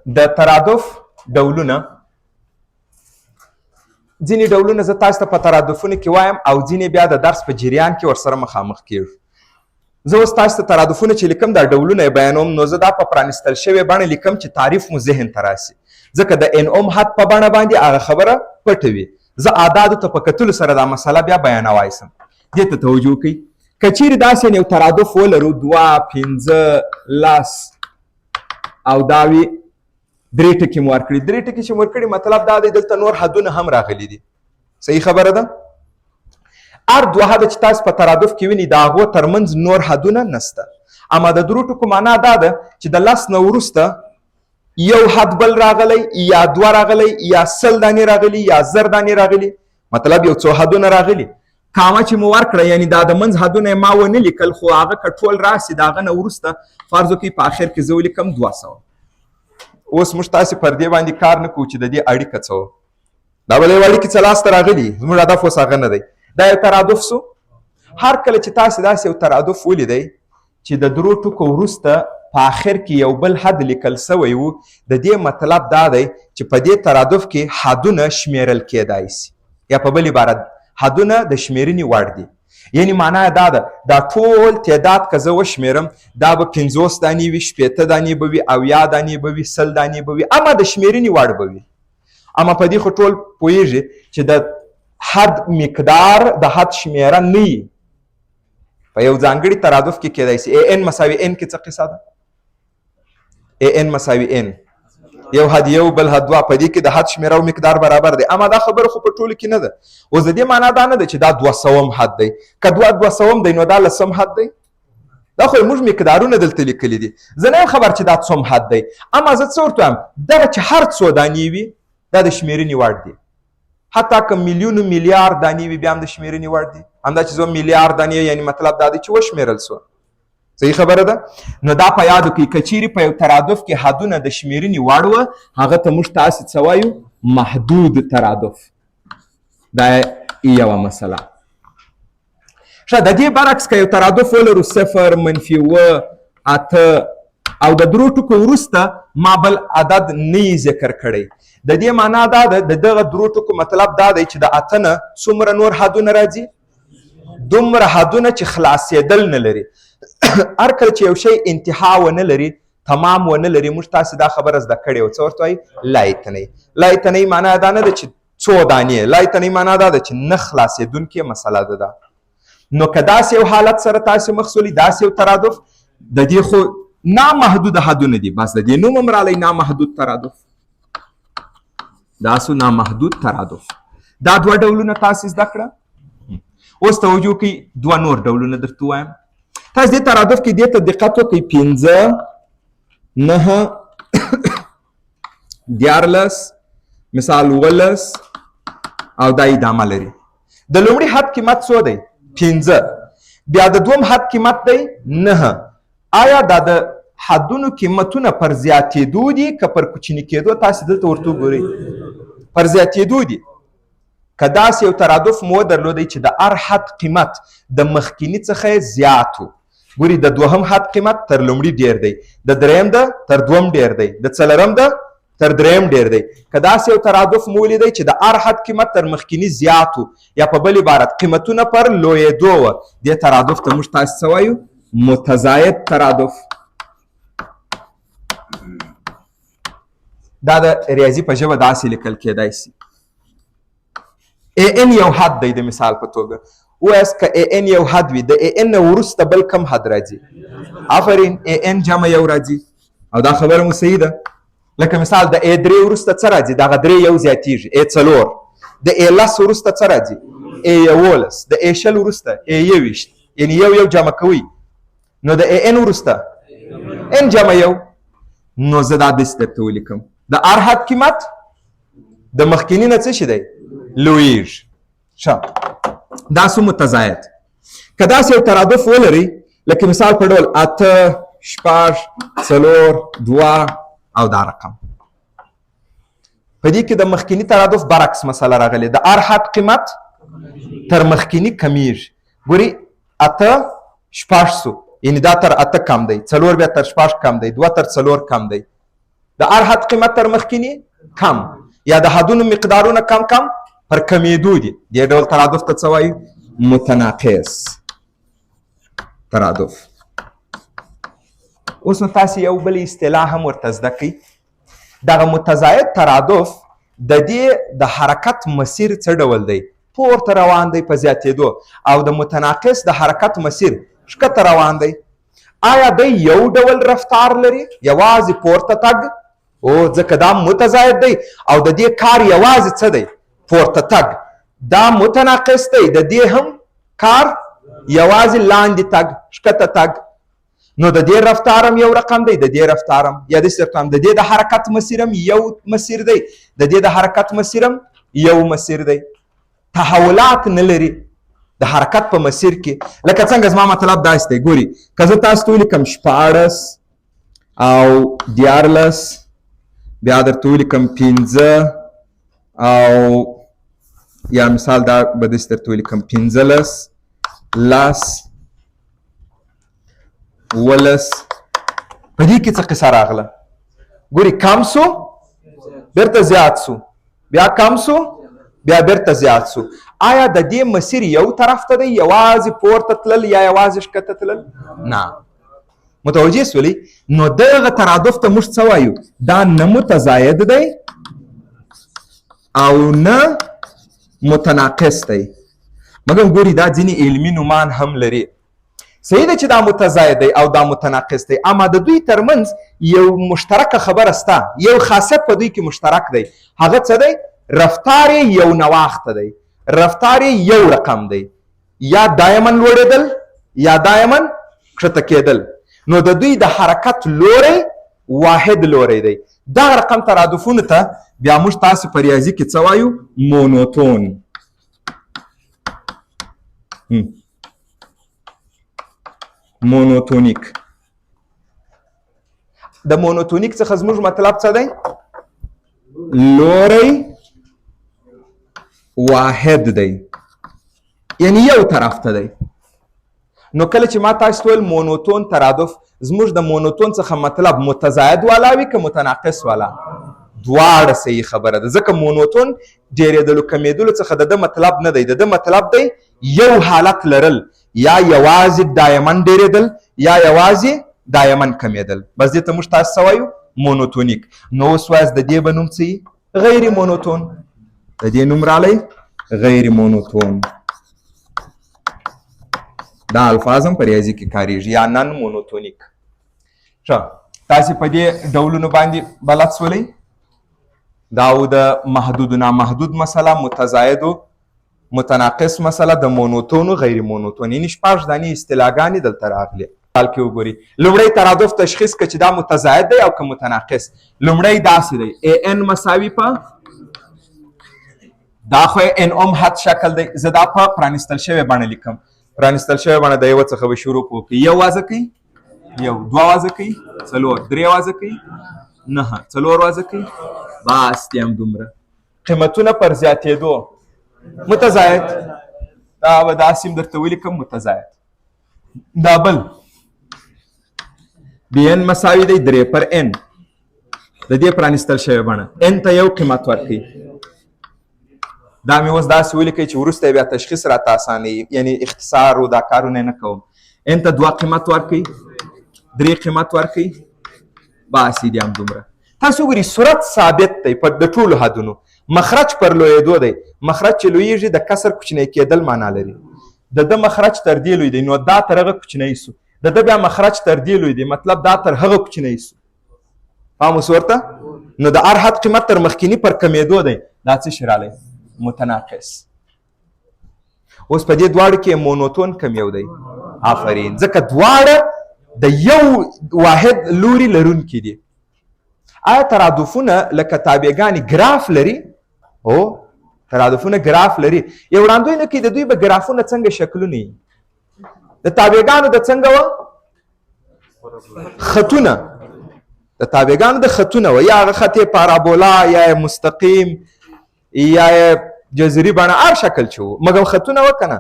د ترادف ډولونه. ځینې ډولونه زه تاسو ته په ترادفونو کې وایم او ځینې بیا د درس په جریان کې ورسره مخامخ کېږو. زه اوس تاسو ته ترادفونه چې لیکم دا ډولونه یې بیانوم، نو زه دا په پرانیستل شوې بڼه لیکم چې تعریف مو ذهن ته راسي، ځکه د ان اوم حد په بڼه باندې هغه خبره پټه وي. زه اعدادو ته په کتلو سره دا مسله بیا بیانوای سم. دې ته توجه کوئ. که چیرې داسې یو ترادف ولرو 2 5 10 او دا وي 3 ټکي مو ورکړي. 3 ټکي چې مو ورکړي مطلب دا دی دلته نور حدونه هم راغلي دي. صحیح خبره ده؟ هر دوه حده چې تاسو په ترادف کې وینئ د هغو ترمنځ نور حدونه نسته. اما د 3 ټکو معنا دا ده چې د 10 نه وروسته یو حد بل راغلی یا 2 راغلی یا 100 دانې راغلي یا 1000 دانې راغلي، مطلب یو څو حدونه راغلي. کامه چې مو ورکړه یعنی دا د منځ حدونه یې ما ونه لیکل، خو هغه که ټول راسي د هغه نه وروسته فرض وکړئ په آخر کې زه ولیکم 200. اوس موږ تاسې پر دې باندې کار نه کوو چې د دې اړیکه څه وه. دا به د یو اړیکې څه لاسته راغلي، زموږ هدف اوس هغه نه دی. دا یو ترادف سو. هر کله چې تاسې داسې یو ترادف ولیدئ چې د 3 ټکو وروسته په آخر کې یو بل حد لیکل سوی و، د دې مطلب دا دی چې په دې ترادف کې حدونه شمیرل کیدای شي، یا په بل عبارت حدونه د شمیرنې وړ دي. یعنی معنا دا ده دا ټول تعداد که زه وشمیرم دا به 50 دانې وي، 60 دانې به وي، 70 دانې به وي، 100 دانې به وي، اما د شمیرنې وړ به وي. اما په دې خو ټول پوهیږي چې د حد مقدار د حد شمیره نه وي. په یو ځانګړي ترادف کې کیدای شي ان مساوي ان کې څه قصه ده؟ ان مساوي ان، یو حد یو بل حد 2، په دې کې د حد شمیره او مقدار برابر دی. اما دا خبره خو په ټولو کې نه ده. اوس د دې معنا دا نه ده چې دا 200م حد دی. که 200م دی نو دا 10م حد دی. دا خو موږ مقدارونه دلته لیکلي دي. زه نه یم خبر چې دا څوم حد دی، اما زه څه ورته وایم دغه چې هر څو دانې وي دا د شمیرنې وړ دي. حتی که میلیونو میلیارد دانې وي بیا هم د شمیرنې وړ دي. همدا چې زه میلیارد دانې یعنی مطلب دا دی چې وشمیرل سوه. صحیح خبره ده؟ نو دا په یادو کې که چیرې په یو ترادف کې حدونه د شمیرنې وړ وه، هغه ته موږ تاسې څه وایو؟ محدود ترادف. دا یوه مسله. ښه، د دې برعکس که یو ترادف ولرو 0 -1 8 او د 3 ټکو وروسته ما بل عدد نه یې ذکر کړی، د دې معنا دا ده د دغه 3 ټکو مطلب دا دی چې د 8 نه څومره نور حدونه راځي؟ دومره حدونه چې خلاصېدل نه لري. هر کله چې یو شی انتها ونه لري، تمام ونه لري، موږ تاسې دا خبره زده کړې وه. څه ورته وایي؟ لایتنۍ. لایتنۍ معنا دا نه ده چې څو دانې، لایتنۍ معنا دا ده چې نه خلاصېدونکې مسله ده. نو که داسې یو حالت سره تاسې مخ سولئ، داسې یو ترادف، د دې خو نامحدوده حدونه دي، بس د دې نوم هم رالی نامحدود ترادف. دا سو نامحدود ترادف. دا 2 ډولونه تاسې زده کړه. اوس توجه کوئ 2 نور ډولونه درته وایم. تاسو دې ترادف کې دې ته دقت وکړئ 15 9 14 مثال 18 او دا ادامه لري. د لومړي حد قیمت څو دی؟ 15. بیا د دوم حد قیمت دی 9. آیا دا د حدونو قیمتونه پر زیاتېدو دي که پر کوچني کېدو؟ تاسې دلته ورته وګورئ، پر زیاتېدو دي. که داسې یو ترادف مو درلودی چې د هر حد قیمت د مخکیني څخه زیات و، ګوري د 2م حد قیمت تر لومړي ډیر دی، د 3م ده تر 2م ډیر دی، د 4م ده تر 3م ډیر دی. که داسې یو ترادف مو ولیدی چې د هر حد قیمت تر مخکیني زیات و، یا په بل عبارت قیمتونه پر لویېدو وه، دې ترادف ته موږ تاسې څه وایو؟ متزاید ترادف. دا د ریاضي په ژبه داسې لیکل کېدای شي. ان یو حد دی د مثال په توګه. وایاست که ان یو حد وي، د ان نه وروسته بل کم حد راځي. آفرین، ان جمع یو راځي او دا خبره مو صحیح ده. لکه مثال د ا 3 وروسته څه راځي؟ دغه 3 یو زیاتېږي، ا 4. د ا 10 وروسته څه راځي؟ ا 11. د ا 20 وروسته ا 21، یعنی یو جمع کوي. نو د ان وروسته ان جمع یو. نو زه دا داسې درته ولیکم د هر حد قیمت د مخکیني نه څه شي دی؟ لویږي. ښه، دا سو متزاید. که داسې یو ترادف ولرئ لکه مثال په ډول 8 6 4 2 او دا رقم، په دې کې د مخکیني ترادف برعکس مسله راغلې، د هر حد قیمت تر مخکیني کمیږي. ګوري 8 6 سو، یعنی دا تر 8 کم دی، 4 بیا تر 6 کم دی، 2 تر 4 کم دی. د هر حد قیمت تر مخکینی کم یا د حدونو مقدارونه کم پر کمیدو دي. دې ډول ترادف ته څه وایو؟ متناقص ترادف. اوس نو تاسې یو بل اصطلاح هم ورته زده کړئ. دغه متزاید ترادف د دې د حرکت مسیر څه ډول دی؟ پورته روان دی په زیاتېدو، او د متناقص د حرکت مسیر ښکته روان دی. آیا دی یو ډول رفتار لري، یوازې پورته تګ؟ او ځکه دا متزاید دی او د دې کار یوازې څه دی؟ پورته تګ. دا متناقص دی، د دې هم کار یوازې لاندې تګ، ښکته تګ. نو د دې رفتار هم یو رقم دی، د دې رفتار هم یا داسې رقم، د دې د حرکت مسیر هم یو مسیر دی، د دې د حرکت مسیر هم یو مسیر دی. تحولات نه لري د حرکت په مسیر کې. لکه څنګه زما مطلب داسې دی، ګوري که زه تاسو ته ولیکم 14 او 14 بیا درته ولیکم 15 او یا مثال دا به داسې درته ولیکم 15 10 11 په دې کې څه قصه راغله؟ ګوري کم سو بیرته زیات سو، بیا کم سو بیا بیرته زیات سو. آیا د دې مسیر یو طرف ته دی، یوازې پورته تلل یا یوازې ښکته تلل؟ نه. متوجه سولئ؟ نو دغه ترادف ته موږ څه وایو؟ دا نه متزاید دی او نه متناقص دی. مګر ګوري دا ځینې علمي نومان هم لري. صحیح ده چې دا متزاید دی او دا متناقص دی، اما د دوی ترمنځ یو مشترکه خبره سته، یو خاصیت په دوی کې مشترک دی. هغه څه دی؟ رفتار یو نواخته دی، رفتار یو رقم دی، یا دایما لوړېدل یا دایما کښته کېدل. نو د دوی د حرکت لوری واحد لوری دی. دغه رقم ترادفونو ته بیا موږ تاسو په ریاضي کې څه وایو؟ مونوتون. مونوتونیک. د مونوتونیک څخه زموږ مطلب څه دی؟ لوری واحد دی، یعنی یو طرف ته دی. نو کله چې ما تاسو ویل مونوتون ترادف، زموږ د مونوتون څخه مطلب متزاید والا وي که متناقص والا؟ دواړه صحیح خبره ده. ځکه مونوتون ډېرېدلو کمیدلو څخه د ده مطلب نه دی، د ده مطلب دی یو حالت لرل، یا یوازې دایمن ډېرېدل یا یوازې دایمن کمیدل. بس دې ته موږ تاسو څه وایو؟ مونوتونیک. نو اوس وایاست د دې به نوم څه وي؟ غیر مونوتون. د دې نوم رالی غیر مونوتون. دا الفاظ هم په ریاضي کې کاریږي، یا نن مونوتونیک. ښه، تاسې په دې ډولونو باندې بلد سولئ؟ دا و د محدود و نامحدود مسله، متزاید و متناقص مسله، د مونوتون و غیر مونوتون. یعنې شپږ دانې اصطلاحګانې دلته راغلې. مثال کې وګورئ، لومړی ترادف تشخیص که چې دا متزاید دی او که متناقص. لومړی داسې دی ان مساوي په، دا خو ان ام حد شکل دی. زه دا په پرانستل شوې بڼه لیکم. پرانستل شوې بڼه د یوه څخه به شروع وکړو. یو وازه کوي، یو دوه وازه کوي، څلور، درې وازه کوي، نهه، څلور وازه کوي. بس دې هم دومره. قیمتونه پر زیاتېدو متزاید. دا به داسې هم درته ولیکم متزاید. دا بل بی ان مساوي دی 3 پر ان. د دې پرانستل شوې بڼه ان ته یو قیمت ورکوي. دا مې اوس داسې ولیکئ چې وروسته بیا تشخیص راته اسانوي، یعنې اختصار و دا کارونه نه کوم. ان ته 2 قیمت ورکوي، 3 قیمت ورکوي، بس دې هم دومره. تاسو وګورئ صورت ثابت دی په د ټولو حدونو. مخرج پر لویېدو دی. مخرج چې لویېږي د کسر کوچنی کېدل معنا لري. د ده مخرج تر دې لوی دی، نو دا تر هغه کوچنی سو. د ده بیا مخرج تر دې لوی دی، مطلب دا تر هغه کوچنی سو. فهم اوس ورته؟ نو د هر حد قیمت تر مخکیني پر کمیدو دی. دا څه شی رالی؟ متناقص. اوس په دې دواړو کې مونوتون کم یو دی. آفرین. ځکه دواړه د یو واحد لوري لرونکي دي. آیا ترادفونه لکه تابعګانې ګراف لري؟ هو، ترادفونه ګراف لري. یو وړاندوینه کې د دوی به ګرافونه څنګه شکلونه وي؟ د تابعګانو د څنګه وه؟ خطونه. د تابعګانو د خطونه وه، یا هغه خط پارابولا یا مستقیم یا جزري بڼه، هر شکل چې و، مګر خطونه وه که نه؟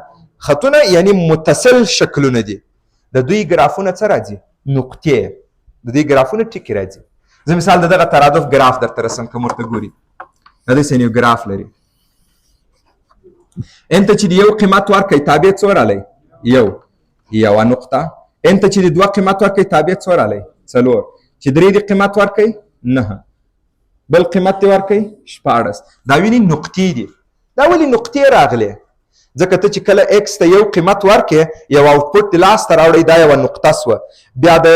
خطونه یعنی متصل شکلونه دي. د دوی ګرافونه څه راځي؟ نقطې. د دوی ګرافونه ټکي راځي. زه مثال د دغه ترادف ګراف درته رسم کوم ورته ګوري دا داسې یو ګراف لري ان ته چې د یو قیمت ورکوي تابع څو رالی یوه نقطه ان ته چې د دوه قیمت ورکوي تابع څو رالی 4 چې درې د قیمت ورکوي 9 بل قیمت دی ورکوي 14 دا ویني نقطې دي دا ولې نقطې راغلې ځکه ته چې کله ایکس ته یو قیمت ورکې یو آوټپوټ د لاسته راوړی دا یوه نقطه سوه بیا د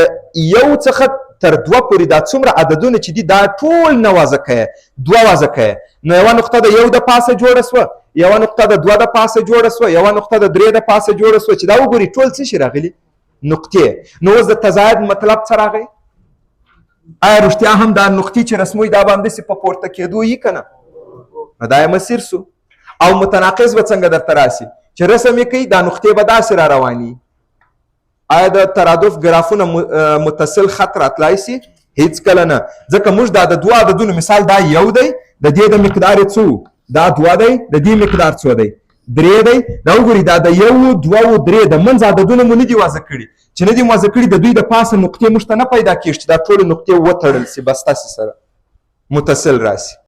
یو څخه تر 2 پورې دا څومره عددونه چې دي دا ټول نه وضع کوې 2 وضع کوې نو یوه نقطه د 1 د پاسه جوړه سوه یوه نقطه د 2 د پاسه جوړه سوه یوه نقطه د 3 د پاسه جوړه سوه چې دا وګوري ټول څه شي راغلي نقطې نو اوس د تزاید مطلب څه راغی آیا رښتیا هم دا نقطې چې رسموي دا به همداسې په پورته کېدو یي که نه دا یې مسیر سو او متناقض به څنګه درته راسي چې رسم یې کوي دا نقطې به داسې را رواني آیا د ترادف ګرافونه متصل خط راتلای سي هیڅ کله نه ځکه موږ دا د 2 عددونو مثال دا یو دی د دې د مقدار څو دا 2 دی د دې مقدار څو دی 3 دی دا وګورئ دا د 1 2 3 د منځ عددونه مو نه دي وضع کړي چې نه دي وضع کړي د دوی د پاسه نقطې موږ ته نه پیدا کېږي چې دا ټولې نقطې وتړل سي بس تاسې سره متصل راسي